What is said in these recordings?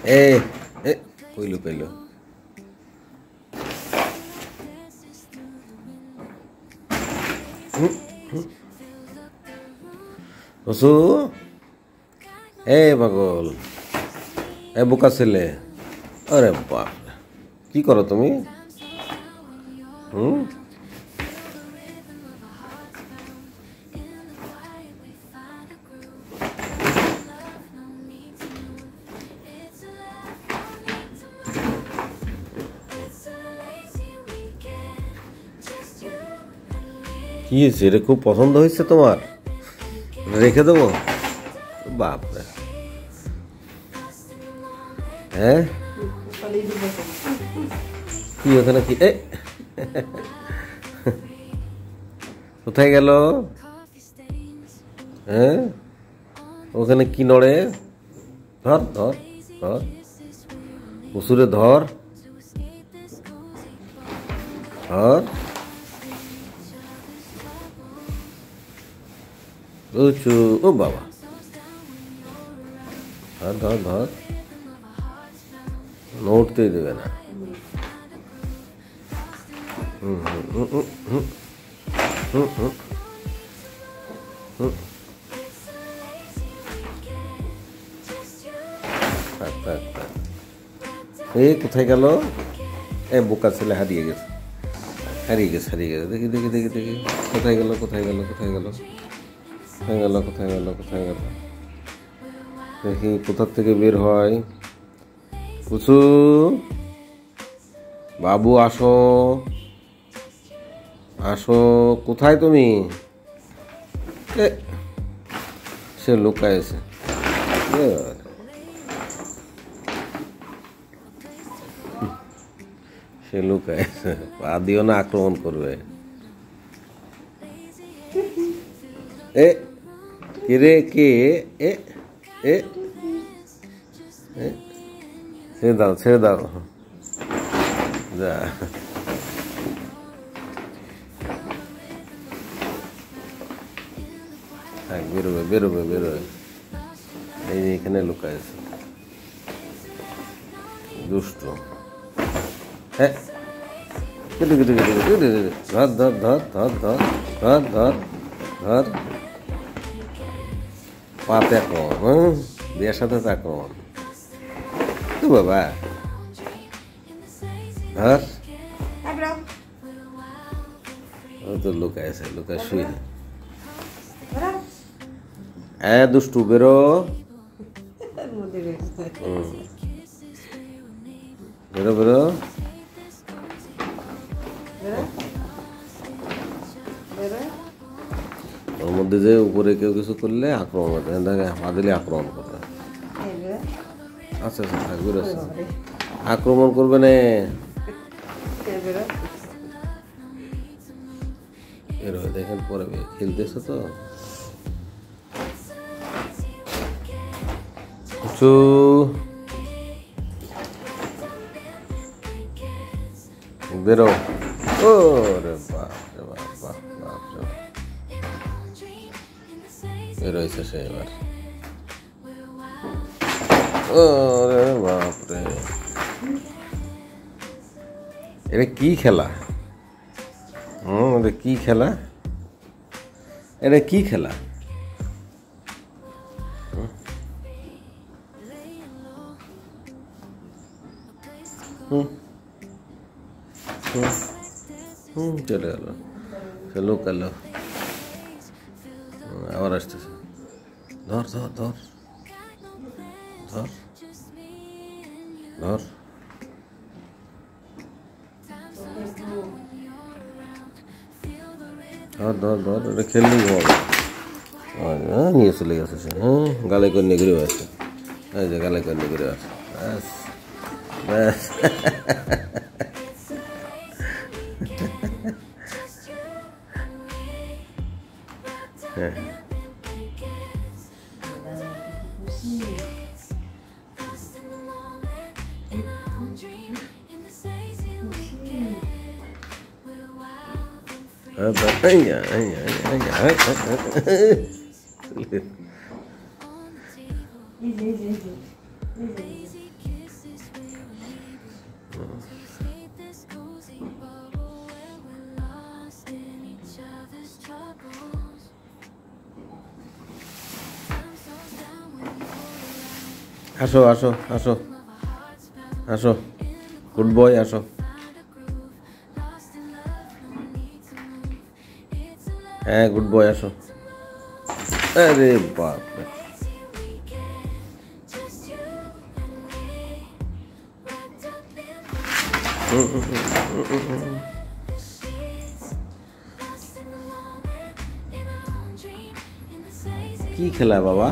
এ এ কইলো কইলো বসু এ পাগল এ বোকা ছেলে আরে বাপ কি করো তুমি হুম কি হয়েছে এটা খুব পছন্দ হয়েছে তোমার রেখে দেবো বাপরে হ্যাঁ কি ওখানে কি এ কোথায় গেল হ্যাঁ ওখানে কি নড়ে ধর ধর ধর উসুরে ধর ধর উঁচু ও বাবা ধর ধর ধর নড়তেই দেবে না হুম হুম হুম হুম হুম হুম হুম থাক থাক থাক এই কোথায় গেল এ বোকা ছেলে হারিয়ে গেছে হারিয়ে গেছে হারিয়ে গেছে দেখি দেখি দেখি দেখি কোথায় গেল কোথায় গেল কোথায় গেল কোথায় গেল কোথায় গেল কোথায় গেল দেখি কোথার থেকে বের হয় কুসু বাবু আসো আসো কোথায় তুমি সে লুকায়ছে সে লুকায়ছে পা দিও না আক্রমণ করবে এ কে কে এ এ ছেড়ে দাও ছেড়ে দাও যা বেরোবে বেরোবে বেরোবে এই যে এখানে লুকায়ছে দুষ্ট হ্যাঁ ধর ধর ধর ধর ধর ধর ধর ধর পাতে আক্রমণ হ্যাঁ বিয়ের সাথে আক্রমণ তো বাবা ধর ও তো লুকায়ছে লুকায় শুয়ে হ্যাঁ দুষ্টু বেরো বেরো বেরো ওর মধ্যে যে উপরে কেউ কিছু করলে আক্রমণ করবে পা দিলে আক্রমণ করবে আচ্ছা আচ্ছা থাকবে আক্রমণ করবে না এরকম দেখেন পরে খেলতেছে তো বেরো ও রে বাপ রে বাপ বাপ বাপ বেরোইছে সে এবার ও রে বাপ রে এটা কি খেলা এটা কি খেলা এটা কি খেলা চলে গেল চলো গেল আবার আসতেছে ধর ধর ধর ধর ধর ধর ধর ধর এটা খেললেই হবে হ্যাঁ নিয়ে চলে গেছে সে হ্যাঁ গালে করে নিয়ে ঘুরে আসছে এই যে গালে করে নিয়ে ঘুরে আসছে ব্যাস ব্যাস হ্যাঁ আসো আসো আসো আসো, গুড বয়, আসো। হ্যাঁ, গুড বয়, আসো। আরে বাপ রে। কি খেলা বাবা?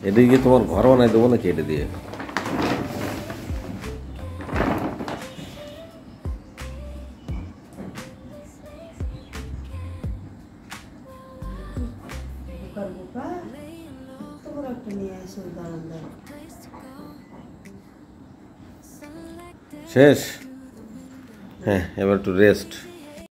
এটা গিয়ে তোমার ঘর বানাই দেবো নাকি এটা দিয়ে? শেষ? হ্যাঁ, এবার একটু রেস্ট।